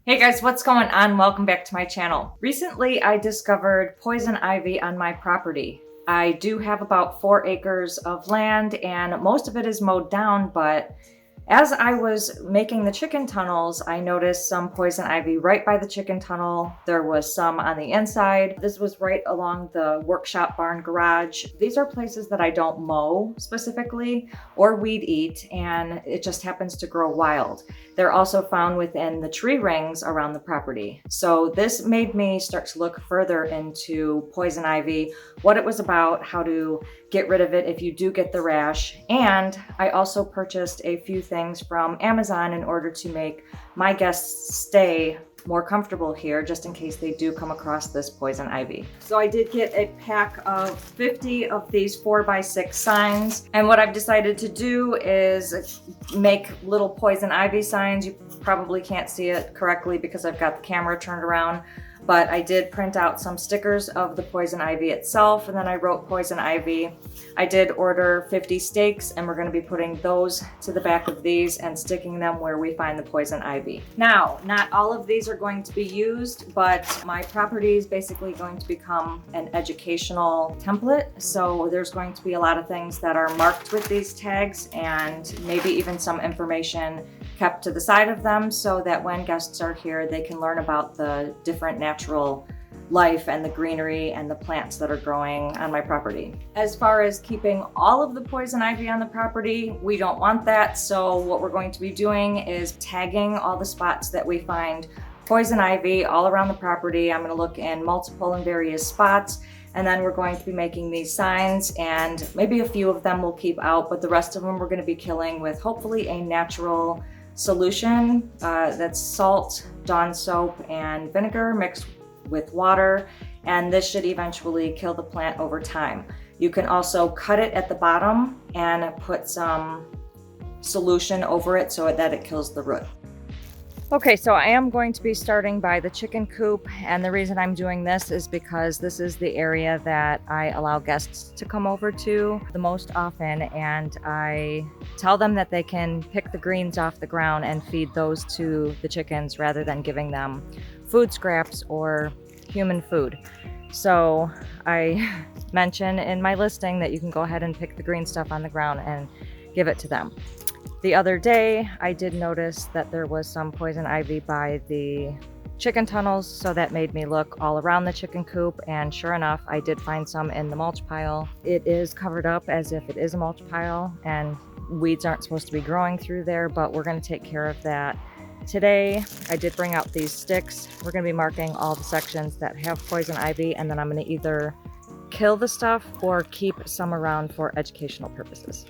Hey guys, what's going on? Welcome back to my channel. Recently, I discovered poison ivy on my property. I do have about 4 acres of land and most of it is mowed down, but as I was making the chicken tunnels, I noticed some poison ivy right by the chicken tunnel. There was some on the inside. This was right along the workshop barn garage. These are places that I don't mow specifically or weed eat, and it just happens to grow wild. They're also found within the tree rings around the property. So this made me start to look further into poison ivy, what it was about, how to get rid of it if you do get the rash. And I also purchased a few things from Amazon in order to make my guests stay more comfortable here, just in case they do come across this poison ivy. So I did get a pack of 50 of these 4x6 signs. And what I've decided to do is make little poison ivy signs. You probably can't see it correctly because I've got the camera turned around, but I did print out some stickers of the poison ivy itself, and then I wrote poison ivy. I did order 50 stakes, and we're going to be putting those to the back of these and sticking them where we find the poison ivy. Now, not all of these are going to be used, but my property is basically going to become an educational template. So there's going to be a lot of things that are marked with these tags and maybe even some information kept to the side of them so that when guests are here, they can learn about the different natural life and the greenery and the plants that are growing on my property. As far as keeping all of the poison ivy on the property, we don't want that. So what we're going to be doing is tagging all the spots that we find poison ivy all around the property. I'm going to look in multiple and various spots, and then we're going to be making these signs, and maybe a few of them we'll keep out, but the rest of them we're going to be killing with hopefully a natural solution that's salt, Dawn soap, and vinegar mixed with water, and this should eventually kill the plant over time. You can also cut it at the bottom and put some solution over it so that it kills the root. Okay, so I am going to be starting by the chicken coop, and the reason I'm doing this is because this is the area that I allow guests to come over to the most often, and I tell them that they can pick the greens off the ground and feed those to the chickens rather than giving them food scraps or human food. So I mention in my listing that you can go ahead and pick the green stuff on the ground and give it to them. The other day, I did notice that there was some poison ivy by the chicken tunnels, so that made me look all around the chicken coop, and sure enough, I did find some in the mulch pile. It is covered up as if it is a mulch pile, and weeds aren't supposed to be growing through there, but we're going to take care of that today. I did bring out these sticks. We're going to be marking all the sections that have poison ivy, and then I'm going to either kill the stuff or keep some around for educational purposes.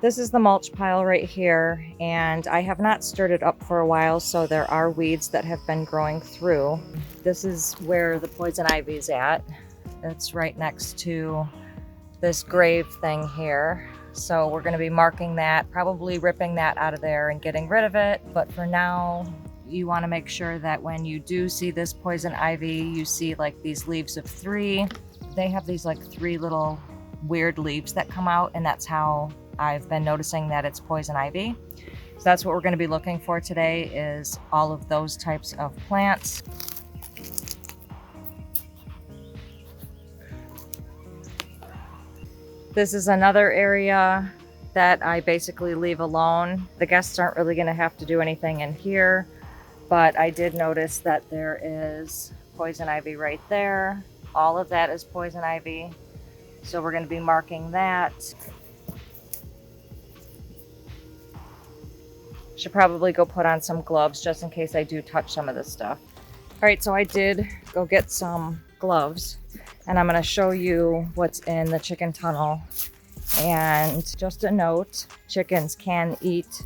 This is the mulch pile right here, and I have not stirred it up for a while, so there are weeds that have been growing through. This is where the poison ivy is at. It's right next to this grave thing here. So we're going to be marking that, probably ripping that out of there and getting rid of it. But for now, you want to make sure that when you do see this poison ivy, you see like these leaves of 3. They have these like 3 little weird leaves that come out, and that's how I've been noticing that it's poison ivy. So that's what we're going to be looking for today, is all of those types of plants. This is another area that I basically leave alone. The guests aren't really going to have to do anything in here, but I did notice that there is poison ivy right there. All of that is poison ivy. So we're going to be marking that. Should probably go put on some gloves just in case I do touch some of this stuff. All right, so I did go get some gloves, and I'm going to show you what's in the chicken tunnel. And just a note, chickens can eat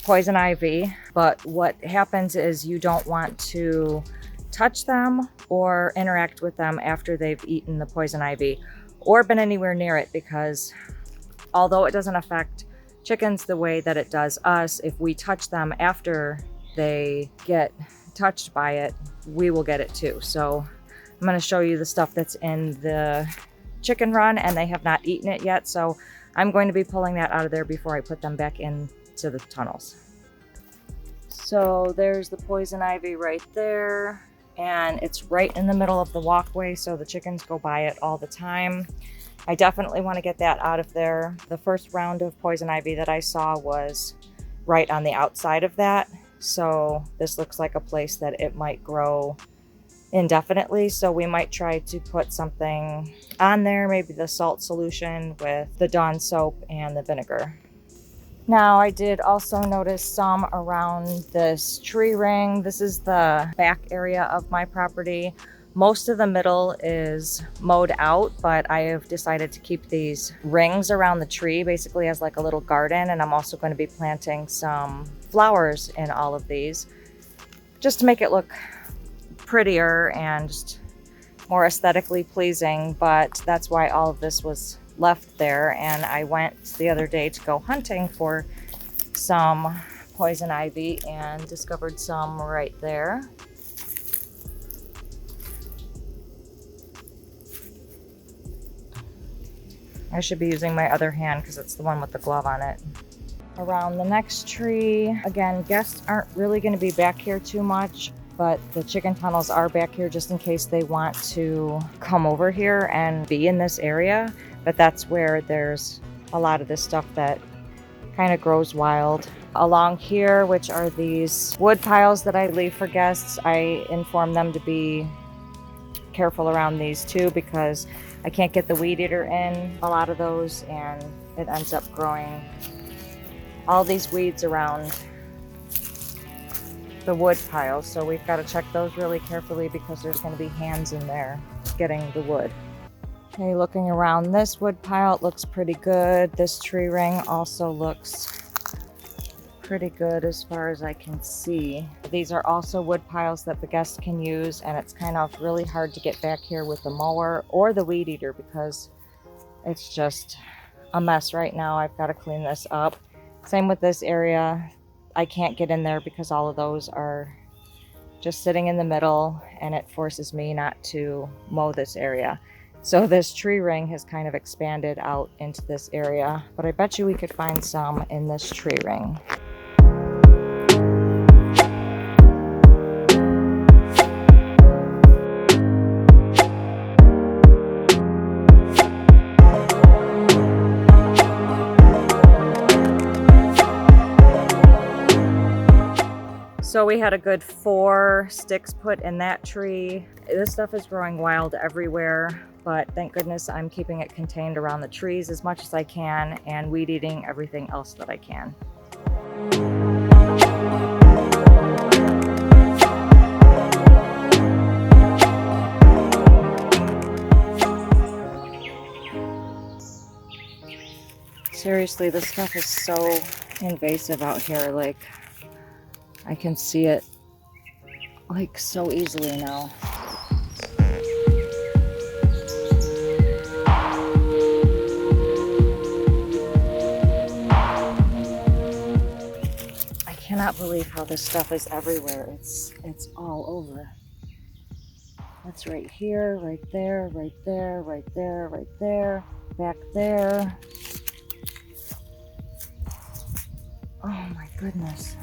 poison ivy, but what happens is you don't want to touch them or interact with them after they've eaten the poison ivy or been anywhere near it, because although it doesn't affect chickens the way that it does us, if we touch them after they get touched by it, we will get it too. So I'm going to show you the stuff that's in the chicken run, and they have not eaten it yet. So I'm going to be pulling that out of there before I put them back into the tunnels. So there's the poison ivy right there, and it's right in the middle of the walkway, so the chickens go by it all the time. I definitely want to get that out of there. The first round of poison ivy that I saw was right on the outside of that, so this looks like a place that it might grow indefinitely. So we might try to put something on there, maybe the salt solution with the Dawn soap and the vinegar. Now I did also notice some around this tree ring. This is the back area of my property. Most of the middle is mowed out, but I have decided to keep these rings around the tree basically as like a little garden, and I'm also going to be planting some flowers in all of these just to make it look prettier and just more aesthetically pleasing. But that's why all of this was left there, and I went the other day to go hunting for some poison ivy and discovered some right there. I should be using my other hand because it's the one with the glove on it. Around the next tree, again, guests aren't really going to be back here too much, but the chicken tunnels are back here just in case they want to come over here and be in this area. But that's where there's a lot of this stuff that kind of grows wild. Along here, which are these wood piles that I leave for guests, I inform them to be careful around these too, because I can't get the weed eater in a lot of those, and it ends up growing all these weeds around the wood piles. So we've got to check those really carefully because there's going to be hands in there getting the wood. Okay, looking around this wood pile, it looks pretty good. This tree ring also looks pretty good as far as I can see. These are also wood piles that the guests can use, and it's kind of really hard to get back here with the mower or the weed eater because it's just a mess right now. I've got to clean this up. Same with this area. I can't get in there because all of those are just sitting in the middle, and it forces me not to mow this area. So this tree ring has kind of expanded out into this area, but I bet you we could find some in this tree ring. So we had a good 4 sticks put in that tree. This stuff is growing wild everywhere, but thank goodness I'm keeping it contained around the trees as much as I can and weed eating everything else that I can. Seriously, this stuff is so invasive out here. Like, I can see it like so easily now. I cannot believe how this stuff is everywhere. It's all over. That's right here, right there, right there, right there, right there, back there. Oh my goodness.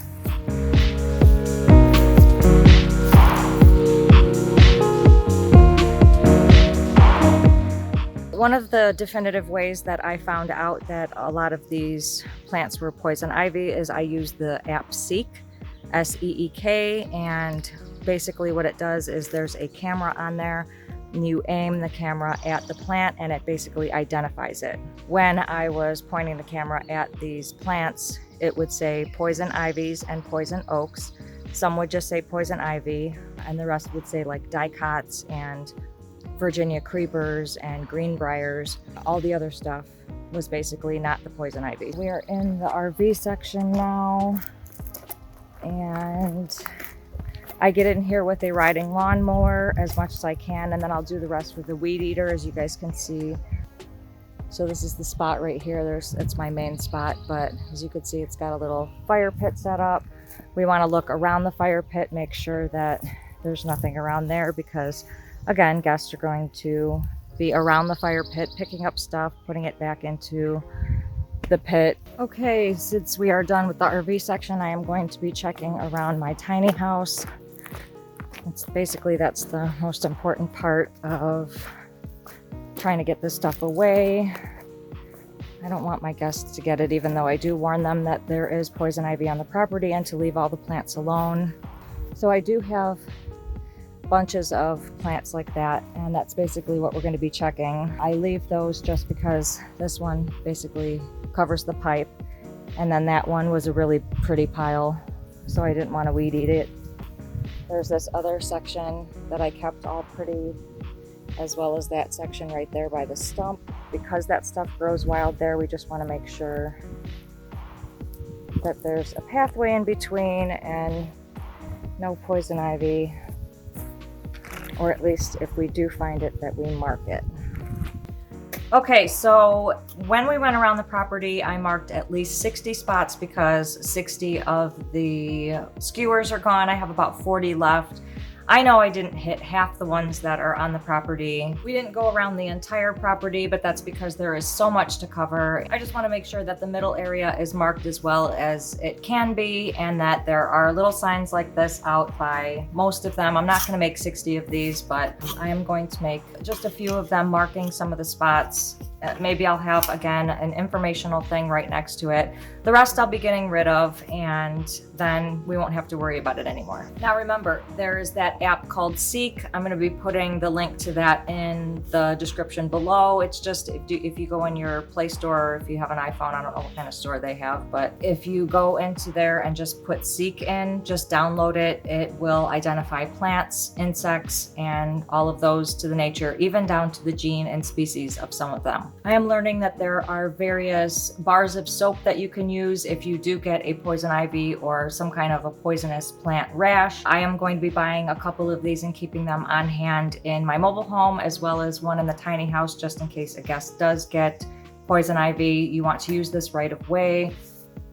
One of the definitive ways that I found out that a lot of these plants were poison ivy is I used the app Seek, S-E-E-K, and basically what it does is there's a camera on there, and you aim the camera at the plant and it basically identifies it. When I was pointing the camera at these plants, it would say poison ivies and poison oaks. Some would just say poison ivy, and the rest would say like dicots and Virginia creepers and greenbriers. All the other stuff was basically not the poison ivy. We are in the RV section now, and I get in here with a riding lawnmower as much as I can, and then I'll do the rest with the weed eater, as you guys can see. So this is the spot right here. It's my main spot, but as you can see, it's got a little fire pit set up. We want to look around the fire pit, make sure that there's nothing around there, because again, guests are going to be around the fire pit, picking up stuff, putting it back into the pit. Okay, since we are done with the RV section, I am going to be checking around my tiny house. That's the most important part of trying to get this stuff away. I don't want my guests to get it, even though I do warn them that there is poison ivy on the property and to leave all the plants alone. So I do have bunches of plants like that, and that's basically what we're going to be checking. I leave those just because this one basically covers the pipe, and then that one was a really pretty pile, so I didn't want to weed eat it. There's this other section that I kept all pretty, as well as that section right there by the stump. Because that stuff grows wild there, we just want to make sure that there's a pathway in between and no poison ivy, or at least if we do find it, that we mark it. Okay, so when we went around the property, I marked at least 60 spots because 60 of the skewers are gone. I have about 40 left. I know I didn't hit half the ones that are on the property. We didn't go around the entire property, but that's because there is so much to cover. I just want to make sure that the middle area is marked as well as it can be, and that there are little signs like this out by most of them. I'm not going to make 60 of these, but I am going to make just a few of them marking some of the spots. Maybe I'll have, again, an informational thing right next to it. The rest I'll be getting rid of, and then we won't have to worry about it anymore. Now remember, there is that app called Seek. I'm going to be putting the link to that in the description below. It's just, if you go in your Play Store, or if you have an iPhone, I don't know what kind of store they have, but if you go into there and just put Seek in, just download it, it will identify plants, insects, and all of those to the nature, even down to the gene and species of some of them. I am learning that there are various bars of soap that you can use if you do get a poison ivy or some kind of a poisonous plant rash. I am going to be buying a couple of these and keeping them on hand in my mobile home, as well as one in the tiny house, just in case a guest does get poison ivy. You want to use this right away.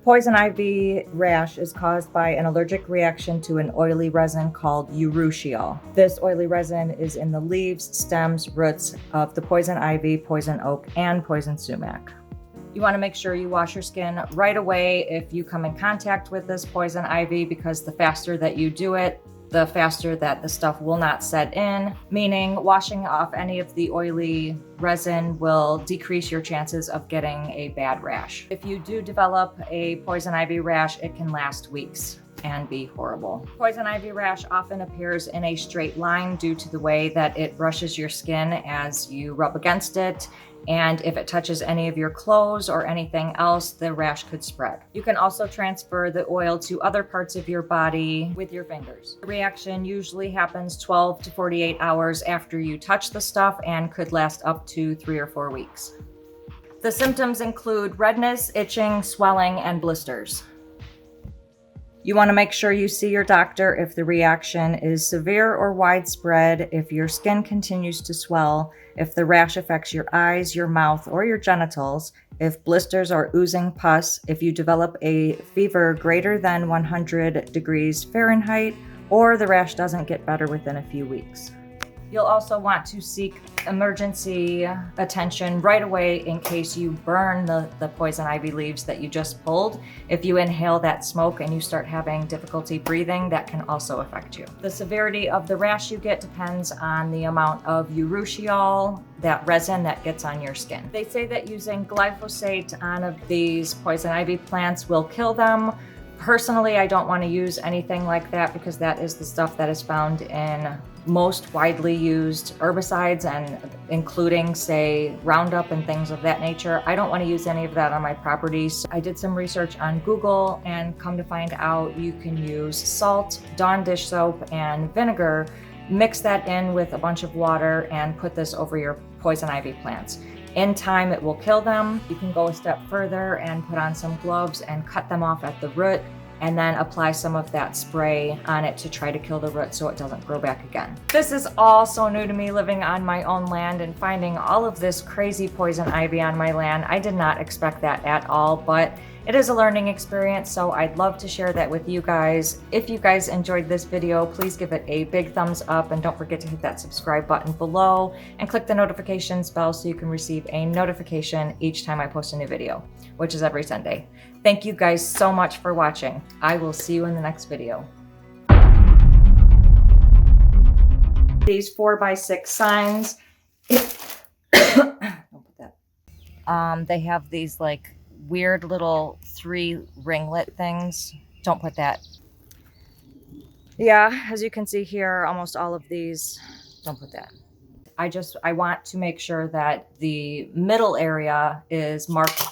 Poison ivy rash is caused by an allergic reaction to an oily resin called urushiol. This oily resin is in the leaves, stems, roots of the poison ivy, poison oak, and poison sumac. You want to make sure you wash your skin right away if you come in contact with this poison ivy, because the faster that you do it, the faster that the stuff will not set in, meaning washing off any of the oily resin will decrease your chances of getting a bad rash. If you do develop a poison ivy rash, it can last weeks and be horrible. Poison ivy rash often appears in a straight line due to the way that it brushes your skin as you rub against it. And if it touches any of your clothes or anything else, the rash could spread. You can also transfer the oil to other parts of your body with your fingers. The reaction usually happens 12 to 48 hours after you touch the stuff and could last up to 3 or 4 weeks. The symptoms include redness, itching, swelling, and blisters. You want to make sure you see your doctor if the reaction is severe or widespread, if your skin continues to swell, if the rash affects your eyes, your mouth, or your genitals, if blisters are oozing pus, if you develop a fever greater than 100 degrees Fahrenheit, or the rash doesn't get better within a few weeks. You'll also want to seek emergency attention right away in case you burn the poison ivy leaves that you just pulled. If you inhale that smoke and you start having difficulty breathing, that can also affect you. The severity of the rash you get depends on the amount of urushiol, that resin that gets on your skin. They say that using glyphosate on these poison ivy plants will kill them. Personally, I don't want to use anything like that because that is the stuff that is found in most widely used herbicides, and including, say, Roundup and things of that nature. I don't want to use any of that on my properties. I did some research on Google and come to find out you can use salt, Dawn dish soap, and vinegar, mix that in with a bunch of water, and put this over your poison ivy plants. In time, it will kill them. You can go a step further and put on some gloves and cut them off at the root and then apply some of that spray on it to try to kill the root so it doesn't grow back again. This is all so new to me, living on my own land and finding all of this crazy poison ivy on my land. I did not expect that at all, but it is a learning experience, so I'd love to share that with you guys. If you guys enjoyed this video, please give it a big thumbs up and don't forget to hit that subscribe button below and click the notifications bell so you can receive a notification each time I post a new video, which is every Sunday. Thank you guys so much for watching. I will see you in the next video. These 4x6 signs, don't put that. They have these like weird little 3 ringlet things. Don't put that. Yeah, as you can see here, almost all of these, don't put that. I want to make sure that the middle area is marked,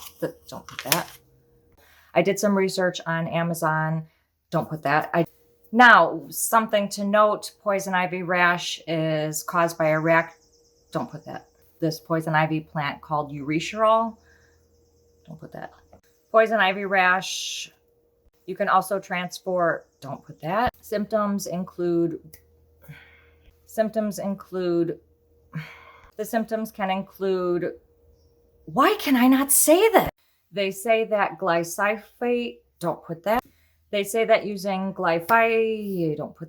don't put that. I did some research on Amazon, don't put that. Now, something to note, poison ivy rash is caused by a don't put that. This poison ivy plant called Eurythral, don't put that. Poison ivy rash, you can also transport, don't put that. Symptoms include, why can I not say that? They say that glyphosate, don't put that. They say that using glyphosate, don't put that.